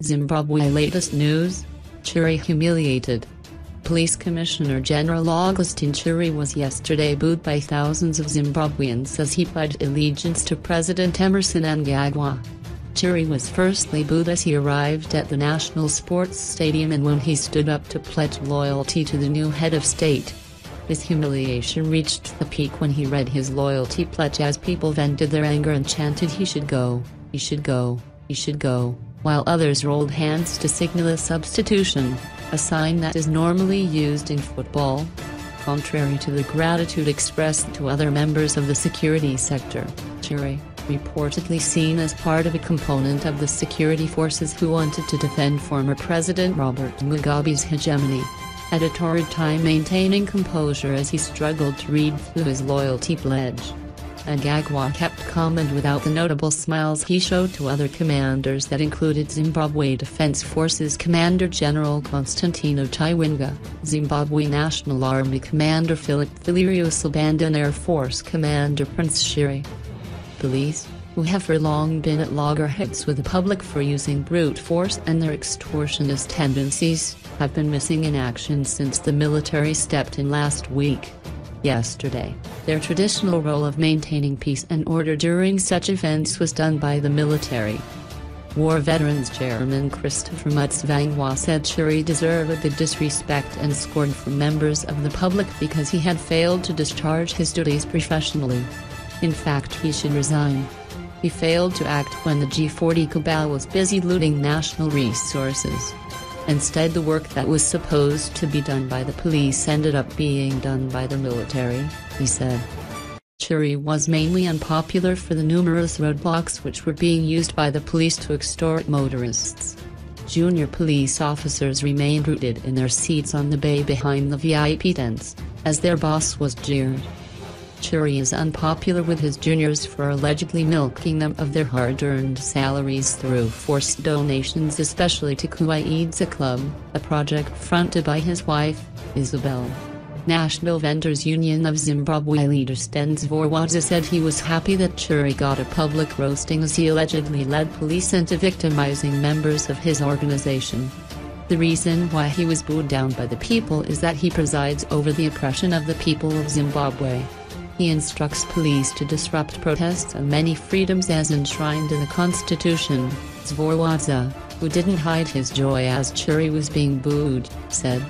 Zimbabwe latest news: Chihuri humiliated. Police Commissioner General Augustine Chihuri was yesterday booed by thousands of Zimbabweans as he pledged allegiance to President Emmerson Mnangagwa. Chihuri was firstly booed as he arrived at the National Sports Stadium and when he stood up to pledge loyalty to the new head of state. His humiliation reached the peak when he read his loyalty pledge as people vented their anger and chanted he should go, he should go, he should go, while others rolled hands to signal a substitution, a sign that is normally used in football. Contrary to the gratitude expressed to other members of the security sector, Chihuri, reportedly seen as part of a component of the security forces who wanted to defend former President Robert Mugabe's hegemony, had a torrid time maintaining composure as he struggled to read through his loyalty pledge. Mnangagwa kept calm and without the notable smiles he showed to other commanders that included Zimbabwe Defense Forces Commander General Constantino Chiwenga, Zimbabwe National Army Commander Philip Ferguson and Air Force Commander Prince Shiri. Police, who have for long been at loggerheads with the public for using brute force and their extortionist tendencies, have been missing in action since the military stepped in last week. Yesterday, their traditional role of maintaining peace and order during such events was done by the military. War Veterans Chairman Christopher Mutsvangwa said Chihuri deserved the disrespect and scorn from members of the public because he had failed to discharge his duties professionally. In fact, he should resign. He failed to act when the G40 cabal was busy looting national resources. Instead, the work that was supposed to be done by the police ended up being done by the military, he said. Chihuri was mainly unpopular for the numerous roadblocks which were being used by the police to extort motorists. Junior police officers remained rooted in their seats on the bay behind the VIP tents, as their boss was jeered. Chihuri is unpopular with his juniors for allegedly milking them of their hard-earned salaries through forced donations, especially to Kuwaitza Club, a project fronted by his wife, Isabel. National Vendors Union of Zimbabwe leader Stens Vorwadza said he was happy that Chihuri got a public roasting as he allegedly led police into victimizing members of his organization. The reason why he was booed down by the people is that he presides over the oppression of the people of Zimbabwe. He instructs police to disrupt protests and many freedoms as enshrined in the Constitution, Zvorwadza, who didn't hide his joy as Chihuri was being booed, said.